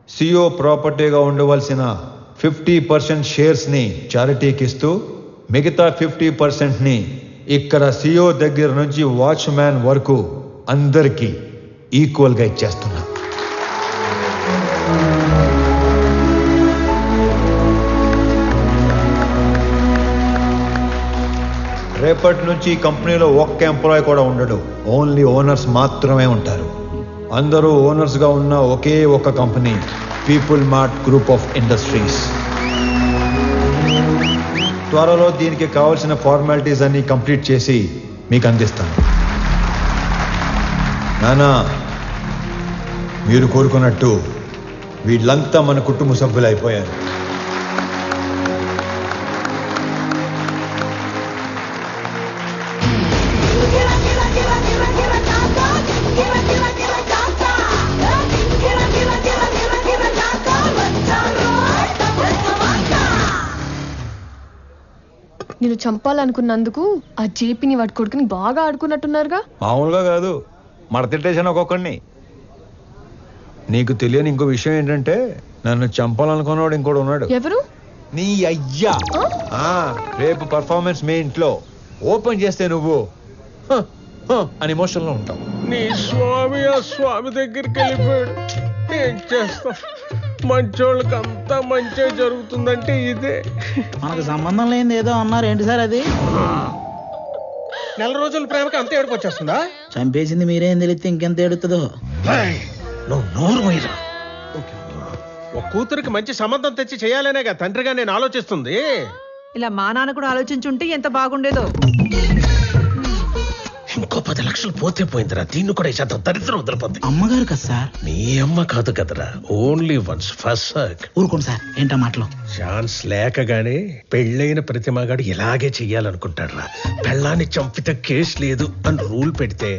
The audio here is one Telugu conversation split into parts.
సిఓ ప్రాపర్టీగా ఉండవలసిన 50% షేర్స్ని చారిటీకి ఇస్తూ మిగతా 50%ని ఇక్కడ సిఓ దగ్గర నుంచి వాచ్మ్యాన్ వరకు అందరికీ ఈక్వల్గా ఇచ్చేస్తున్నా. రేపటి నుంచి ఈ కంపెనీలో ఒక్క ఎంప్లాయ్ కూడా ఉండడు. ఓన్లీ ఓనర్స్ మాత్రమే ఉంటారు. అందరూ ఓనర్స్గా ఉన్న ఒకే ఒక company people mart group of industries. త్వరలో దీనికి కావాల్సిన ఫార్మాలిటీస్ అన్ని కంప్లీట్ చేసి మీకు అందిస్తాను. నానా, మీరు కోరుకున్నట్టు వీళ్ళంతా మన కుటుంబ సభ్యులు అయిపోయారు. నేను చంపాలనుకున్నందుకు ఆ జేపీని వాడి కొడుకుని బాగా ఆడుకున్నట్టున్నారుగా. మామూలుగా కాదు, మడతిట్టేసాను ఒక్కొక్కడిని. నీకు తెలియని ఇంకో విషయం ఏంటంటే నన్ను చంపాలనుకున్నవాడు ఇంకోటి ఉన్నాడు. ఎవరు? నీ అయ్యా. రేపు పర్ఫార్మెన్స్ మీ ఇంట్లో ఓపెన్ చేస్తే నువ్వు అని ఎమోషన్లో ఉంటావు. నీ స్వామి ఆ స్వామి దగ్గరికి వెళ్ళిపోయాడు. ఏం చేస్తాం, మంచోళ్ళకి అంతా మంచిగా జరుగుతుందంటే ఇదే. మనకు సంబంధం లేనిది ఏదో అన్నారు, ఏంటి సార్ అది? నెల రోజుల ప్రేమకి అంత ఏడుపు వచ్చేస్తుందా? చంపేసింది మీరేం తెలిస్తే ఇంకెంత ఏడుతుందో. నువ్వు నోరు పోయిరా. ఒక కూతురికి మంచి సంబంధం తెచ్చి చేయాలనేగా తండ్రిగా నేను ఆలోచిస్తుంది. ఇలా మా నాన్న కూడా ఆలోచించుంటే ఎంత బాగుండేదో. ఇంకో 10 లక్షలు పోతే పోయిందిరా. దీన్ని కూడా ఈ శాతం దరిద్రం వదిలిపోద్ది. అమ్మగారు కదా సార్? నీ అమ్మ కాదు కదరా, ఓన్లీ వన్స్ ఫస్ట్. ఊరుకోండి సార్, ఏంటా మాటలు? ఛాన్స్ లేకగానే పెళ్ళైన ప్రతిమగాడు ఇలాగే చెయ్యాలనుకుంటాడ్రా. పెళ్ళాన్ని చంపితే కేసు లేదు అని రూల్ పెడితే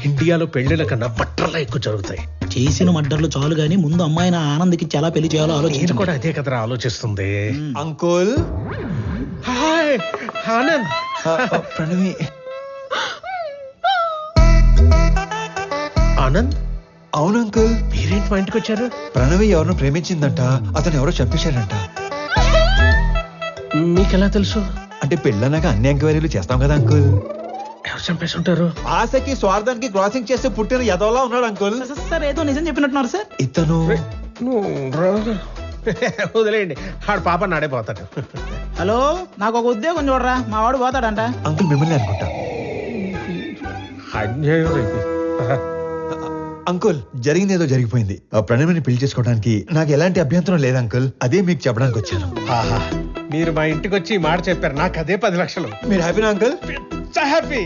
ఇండియాలో పెళ్లిల కన్నా బట్టర్లా ఎక్కువ జరుగుతాయి. చేసిన మడ్డర్లు చాలు గానీ ముందు అమ్మాయిని ఆనంద్కి ఎలా పెళ్లి చేయాలో నేను ఆలోచించు. కూడా అదే కదరా ఆలోచిస్తుంది. అంకుల్. హాయ్ ఆనంద్. ప్రణవి. ఆనంద్, అవును అంకుల్. మీరేంటి మా ఇంటికి వచ్చారు? ప్రణవి ఎవరినో ప్రేమించిందంట, అతను ఎవరో చంపేశాడంట. మీకెలా తెలుసు? అంటే పెళ్ళన్నాక అన్ని ఎంక్వైరీలు చేస్తాం కదా అంకుల్. ఎవరు చంపేసి ఉంటారు? ఆశకి స్వార్థానికి క్రాసింగ్ చేస్తే పుట్టిన ఎదవలా ఉన్నాడు అంకుల్. సార్ ఏదో నిజం చెప్పినట్టున్నారు సార్. ఇతను వదిలేయండి, ఆడు పాప నాడైపోతాడు. హలో, నాకు ఒక ఉద్యోగం చూడరా, మా వాడు పోతాడంట. అంకుల్ మిమ్మల్ని అనుకుంటా. అన్యాయం ఇది. అంకుల్, జరిగింది ఏదో జరిగిపోయింది. ఆ ప్రణవిని పెళ్లి చేసుకోవడానికి నాకు ఎలాంటి అభ్యంతరం లేదు అంకుల్. అదే మీకు చెప్పడానికి వచ్చాను. ఆహా, మీరు మా ఇంటికి వచ్చి ఈ మాట చెప్పారు, నాకు అదే 10 లక్షలు. మీరు హ్యాపీనా అంకుల్? హ్యాపీ.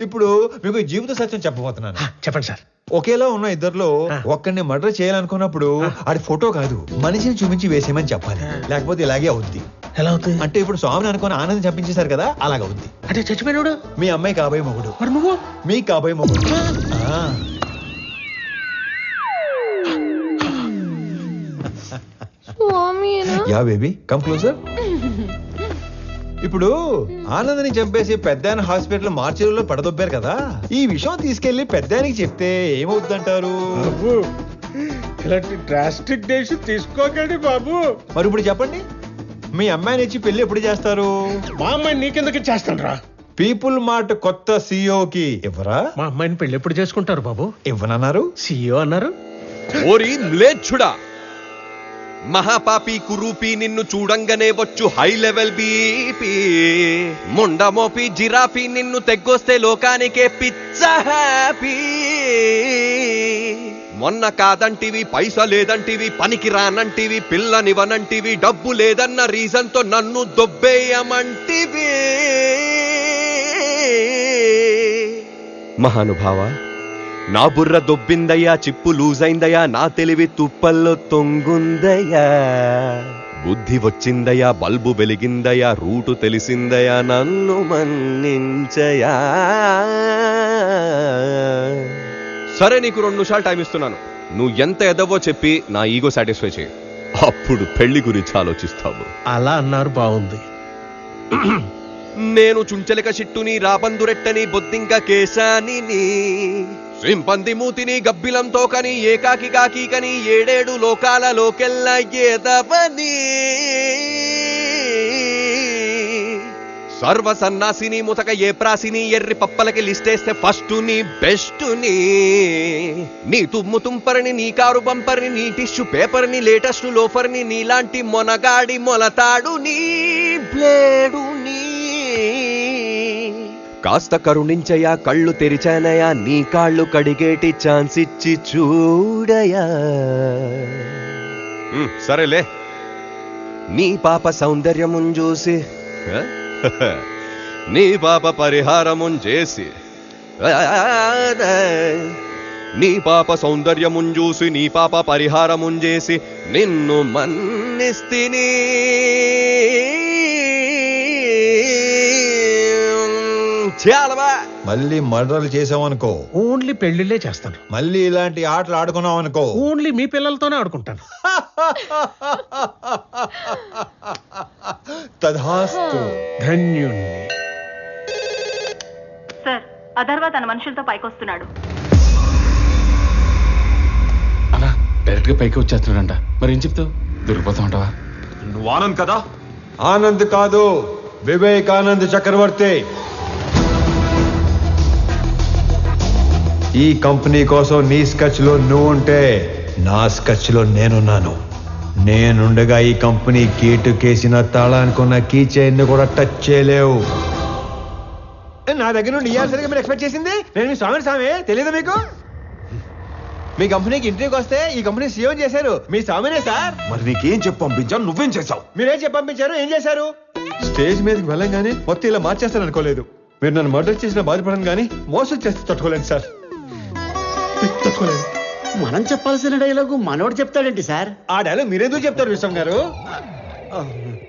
ఇప్పుడు మీకు జీవిత సత్యం చెప్పబోతున్నాను. చెప్పండి సార్. ఒకేలా ఉన్న ఇద్దర్లో ఒక్కడిని మర్డర్ చేయాలనుకున్నప్పుడు ఆడి ఫోటో కాదు, మనిషిని చూపించి వేసేయమని చెప్పాలి. లేకపోతే ఇలాగే అవుద్ది. ఎలా అవుతుంది? అంటే ఇప్పుడు స్వామిని అనుకుని ఆనందం చంపించేశారు కదా, అలాగవుద్ది. అంటే చచ్చిపోయినాడు మీ అమ్మాయి కాబోయే మొగుడు, మరి నువ్వు మీ కాబోయే మొగుడు. Yeah baby, come closer. ఇప్పుడు ఆనందని చంపేసి పెద్దాయన హాస్పిటల్ మార్చిలో పడదొబ్బారు కదా, ఈ విషయం తీసుకెళ్లి పెద్దాయనికి చెప్తే ఏమవుతుందంటారు? ఇలాంటి డ్రాస్టిక్ డెసిషన్ తీసుకోకండి బాబు. మరి ఇప్పుడు చెప్పండి, మీ అమ్మాయిని ఇచ్చి పెళ్లి ఎప్పుడు చేస్తారు? మా అమ్మాయిని నీకెందుకు ఇచ్చేస్తాను రా. పీపుల్ మార్ట్ కొత్త సిఇఓకి ఇవ్వరా? మా అమ్మాయిని పెళ్లి ఎప్పుడు చేసుకుంటారు బాబు? ఇవ్వనన్నారు, సిఇఓ అన్నారు. ఓరి మ్లేచ్ఛుడా, మహాపాపి కురూపి, నిన్ను చూడంగానే వచ్చు హై లెవెల్ బీపీ. ముండమోపి జిరాఫీ, నిన్ను తెగ్గొస్తే లోకానికే పిచ్చ హ్యాపీ. మొన్న కాదంటివి, పైసా లేదంటివి, పనికి రానంటివి, పిల్లనివనంటివి, డబ్బు లేదన్న రీజన్ తో నన్ను దొబ్బేయమంటివి. మహానుభావ, నా బుర్ర దొబ్బిందయ్యా, చిప్పు లూజ్ అయిందయ్యా, నా తెలివి తుప్పల్లో తొంగుందయ్యా. బుద్ధి వచ్చిందయ్యా, బల్బు వెలిగిందయ్యా, రూటు తెలిసిందయ్యా, నన్ను మన్నించయా. సరే, నీకు 2 నిమిషాలు టైం ఇస్తున్నాను. నువ్వు ఎంత ఎదవో చెప్పి నా ఈగో సాటిస్ఫై చేయి, అప్పుడు పెళ్లి గురించి ఆలోచిస్తావు. అలా అన్నారు, బాగుంది. నేను చుంచలిక చిట్టుని, రాబందురెట్టని, బొద్దింక కేశాని, సింపంది మూతిని గబ్బిలంతో కని ఏకాకి కాకి కని 7 లోకాలలోకెల్లా ఏదవని సర్వ సన్నాసిని ముతక ఏ ప్రాసిని ఎర్రి పప్పలకి లిస్టేస్తే ఫస్ట్ నీ బెస్ట్ నీ తుమ్ము తుంపరిని నీ కారు బంపర్ని నీ టిష్యూ పేపర్ని లేటెస్ట్ లోఫర్ని నీలాంటి మొనగాడి మొలతాడు నీ బ్లేడు నీ కాస్త కరుణించయా కళ్ళు తెరిచానయా నీ కాళ్ళు కడిగేటి ఛాన్స్ ఇచ్చి చూడయా సరేలే నీ పాప సౌందర్యమున్ చూసి నీ పాప పరిహారమున్ చేసి నీ పాప సౌందర్యమున్ చూసి నీ పాప పరిహారమున్ చేసి నిన్ను మన్నిస్తిని మళ్ళీ మర్డర్లు చేసామనుకో ఓన్లీ పెళ్లిళ్ళే చేస్తాను. మళ్ళీ ఇలాంటి ఆటలు ఆడుకున్నాం అనుకో ఓన్లీ మీ పిల్లలతోనే ఆడుకుంటాను. తధాస్తు. ధన్యుణ్ణి. సార్ అథర్వ తన మనుషులతో పైకొస్తున్నాడు. అలా డైరెక్ట్ గా పైకి వచ్చేస్తున్నాడంట. మరి ఏం చెప్తావు? దొరికిపోతామంటావా? నువ్వు ఆనంద్ కదా? ఆనంద్ కాదు, వివేకానంద్ చక్రవర్తి. ఈ కంపెనీ కోసం నీ స్కెచ్ లో నువ్వు ఉంటే నా స్కెచ్ లో నేనున్నాను. నేనుండగా ఈ కంపెనీ గేటు కేసిన తాళానుకున్న కీ చైన్ కూడా టచ్ చేయలేవు. నా దగ్గర నుండి ఇయ్యాల్సరిగా మీరు ఎక్స్పెక్ట్ చేసింది నేను మీ స్వామి తెలియదు మీకు? మీ కంపెనీకి ఇంటర్వ్యూకి వస్తే ఈ కంపెనీ సీఎం చేశారు మీ స్వామినే సార్. మరి నీకేం చెప్పి పంపించావు? నువ్వేం చేసావు? మీరేం చెప్పి పంపించారు? ఏం చేశారు? స్టేజ్ మీదకి వెళ్ళంగానే మొత్తం ఇలా మార్చేస్తాను అనుకోలేదు. మీరు నన్ను మర్డర్ చేసిన బాధపడను కానీ మోసం చేస్తే తట్టుకోలేదు సార్. తట్టుకోలేదు. మనం చెప్పాల్సిన డైలాగు మనోడు చెప్తాడేంటి సార్? ఆ డైలాగ్ మీరెందుకు చెప్తారు విశ్వం గారు?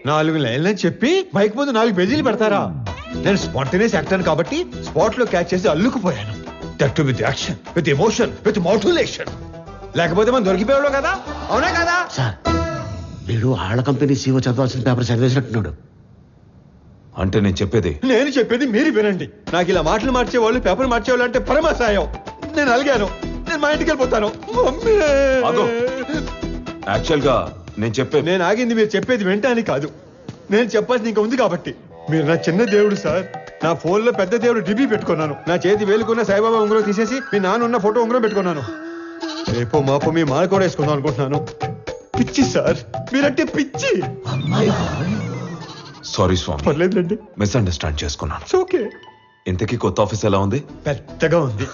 4 లైన్లని చెప్పి మైక్ ముందు 4 పేజీలు పెడతారా? నేను స్పాంటేనియస్ యాక్టర్ కాబట్టి స్పాట్ లో క్యాచ్ చేసి అల్లుకుపోయాను. That with action, with emotion, with motivation. లేకపోతే మనం దొరికిపోయాడు కదా, అవునా కదా? సార్ వీడు ఆళ్ళ కంపెనీ సీఓ చదవాల్సిన పేపర్ చదివేసినట్టున్నాడు. అంటే నేను చెప్పేది మీరు వినండి. నాకు ఇలా మాటలు మార్చేవాళ్ళు, పేపర్ మార్చేవాళ్ళు అంటే పరమాసాయం. నేను అలిగాను. నేను మా ఇంటికి వెళ్ళిపోతాను. యాక్చువల్ గా నేను ఆగింది మీరు చెప్పేది వింటాని కాదు, నేను చెప్పాల్సింది ఇంకా ఉంది కాబట్టి. మీరు నా చిన్న దేవుడు సార్. నా ఫోన్ లో పెద్ద దేవుడు డిబి పెట్టుకున్నాను. నా చేతి వేలుకున్న సాయిబాబా ఉంగరం తీసేసి మీ నాన్న ఉన్న ఫోటో ఉంగరం పెట్టుకున్నాను. రేపో మాపో మీ మాల కూడా వేసుకుందాం అనుకుంటున్నాను. పిచ్చి సార్, మీరంటే పిచ్చి. సారీ స్వామి, పర్లేదండి, మిస్అండర్స్టాండ్ చేసుకున్నాను. ఓకే. ఇంతకీ కొత్త ఆఫీస్ ఎలా ఉంది? పెద్దగా ఉంది.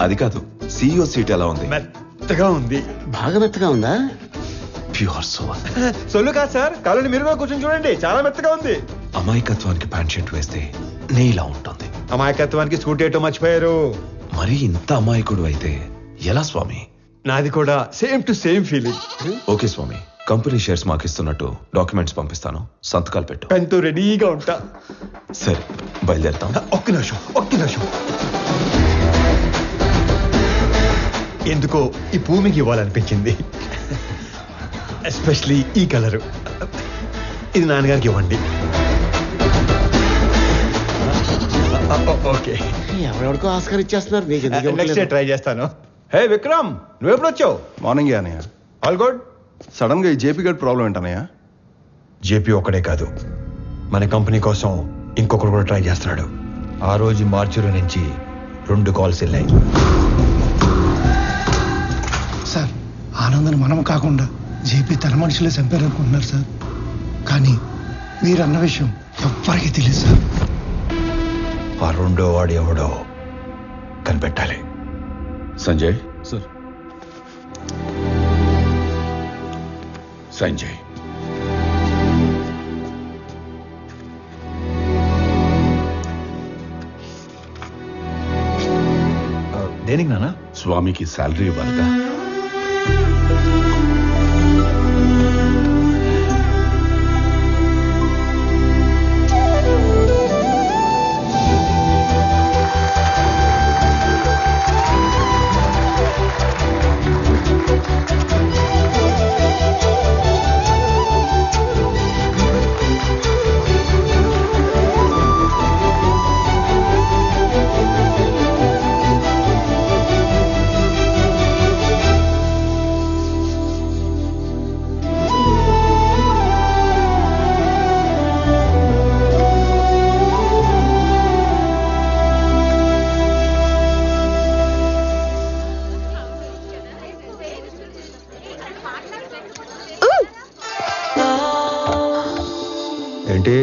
అది కాదు, CEO సీట్ ఎలా ఉంది? మెత్తగా ఉంది. బాగా మెత్తగా ఉందా? Pure soul. సొల్లు కాదు సార్, కాలని మీరు కూడా కూర్చొని చూడండి, చాలా మెత్తగా ఉంది. అమాయకత్వానికి ప్యాంట్ షర్ట్ వేస్తే నే ఇలా ఉంటుంది. అమాయకత్వానికి స్కూటీ ఏటో మర్చిపోయారు. మరి ఇంత అమాయకుడు అయితే ఎలా స్వామి? నాది కూడా same to same feeling. Okay స్వామి, కంపెనీ షేర్స్ మాకు ఇస్తున్నట్టు డాక్యుమెంట్స్ పంపిస్తాను, సంతకాలు పెట్టు. పెన్తో రెడీగా ఉంటా. సరే బయలుదేరుతాం. ఒక్క నిమిషం. ఎందుకో ఈ భూమికి ఇవ్వాలనిపించింది, ఎస్పెషలీ ఈ కలరు. ఇది నాన్నగారికి ఇవ్వండి. ఓకే, ఎవరెవరికో ఆస్కార్ ఇచ్చేస్తున్నారు. నెక్స్ట్ డే ట్రై చేస్తాను. హే విక్రమ్, నువ్వు ఎప్పుడు వచ్చావు? మార్నింగ్ అనయ్య. All good. సడన్ గా ఈ జేపీ గడ్ ప్రాబ్లం ఏంటనయ్య? జేపీ ఒక్కడే కాదు, మన కంపెనీ కోసం ఇంకొకరు కూడా ట్రై చేస్తున్నాడు. ఆ రోజు మార్చిలో నుంచి 2 కాల్స్ వెళ్ళాయి. సార్ ఆనందని మనం కాకుండా జేపీ తన మనుషులే చంపారనుకుంటున్నారు సార్. కానీ మీరు అన్న విషయం ఎవ్వరికీ తెలియదు సార్. ఆ 2వ వాడు ఎవడో కనిపెట్టాలి. సంజయ్ సార్. సంజయ్ దేనికి నాన్న? స్వామికి శాలరీ ఇవ్వాలిగా. ఏంటి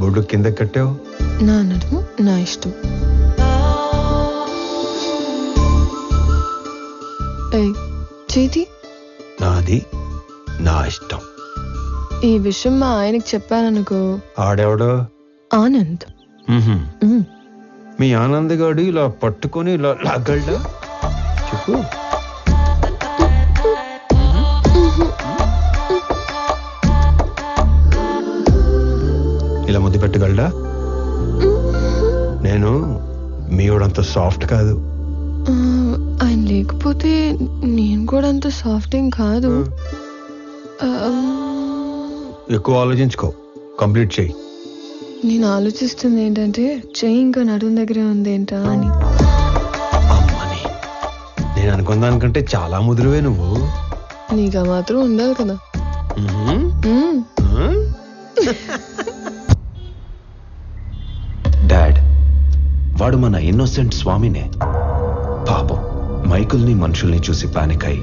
బొడ్డు కింద కట్టావు? నా నడుము నా ఇష్టం. ఏయ్, చేతి నాది నా ఇష్టం. ఈ విషయం మా ఆయనకి చెప్పాననుకో, ఆడెవడో? ఆనంద్. ఉమ్. మీ ఆనంద్ గాడు ఇలా పట్టుకొని ఇలా లాగలడా చెప్పు. ఇలా ముద్దు పెట్టగలడా? నేను మీవాడంత సాఫ్ట్ కాదు. ఆయన లేకపోతే నేను కూడా అంత సాఫ్ట్ ఏం కాదు. ఎక్కువ ఆలోచించుకో, కంప్లీట్ చెయ్యి. నేను ఆలోచిస్తుంది ఏంటంటే చెయ్యి ఇంకా నడుము దగ్గరే ఉంది ఏంటా అని. అమ్మని, నేను అనుకున్న దానికంటే చాలా ముదురువే నువ్వు. నీకు మాత్రం ఉండాలి కదా. డాడ్, వాడు మన ఇన్నోసెంట్ స్వామినే. పాపం మైకుల్ని మనుషుల్ని చూసి పానిక్ అయి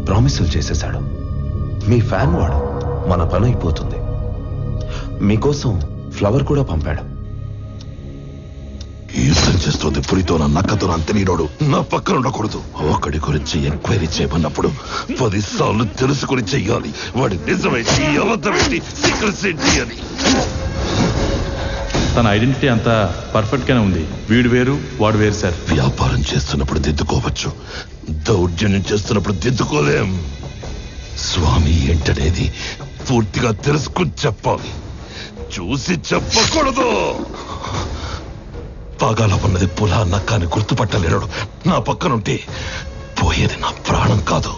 ప్రామిసులు చేసేశాడు. మీ ఫ్యాన్ వాడు, మన పని అయిపోతుంది. మీకోసం ఫ్లవర్ కూడా పంపాడు. యుద్ధం చేస్తుంది పులితో నా నక్కతో అంతనీడోడు నా పక్కన ఉండకూడదు. ఒకడి గురించి ఎంక్వైరీ చేయమన్నప్పుడు 10 సార్లు తెలుసుకుని చెయ్యాలి. వాడి నిజమేంటి, అబద్ధమేంటి, సీక్రెట్స్ ఏంటి అని. తన ఐడెంటిటీ అంతా పర్ఫెక్ట్ గానే ఉంది. వీడు వేరు వాడు వేరు సార్. వ్యాపారం చేస్తున్నప్పుడు దిద్దుకోవచ్చు, దౌర్జన్యం చేస్తున్నప్పుడు దిద్దుకోలేం. స్వామి ఏంటనేది పూర్తిగా తెలుసుకుని చెప్పాలి, చూసి చెప్పకూడదు. పాగాలో ఉన్నది పులా నక్క అని గుర్తుపట్టలేడు. నా పక్కనుంటే పోయేది నా ప్రాణం కాదు,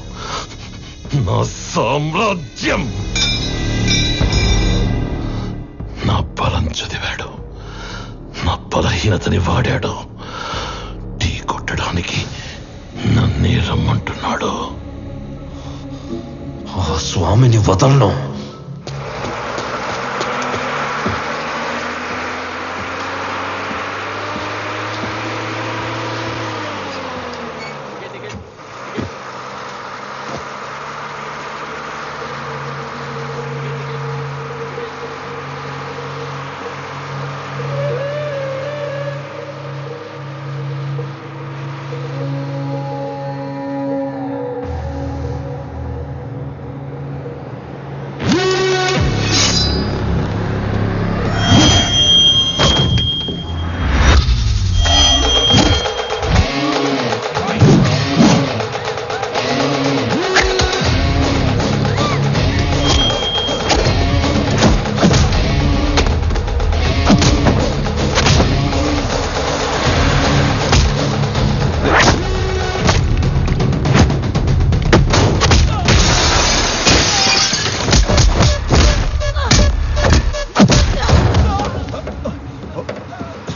నా సామ్రాజ్యం. నా బలం చదివాడు, నా బలహీనతని వాడాడు. టీ కొట్టడానికి నన్నే రమ్మంటున్నాడు. ఆ స్వామిని వదలను.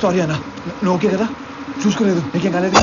సారీ అన్న, నువ్వు ఓకే కదా? చూసుకోలేదు, నీకేం కాలేదు.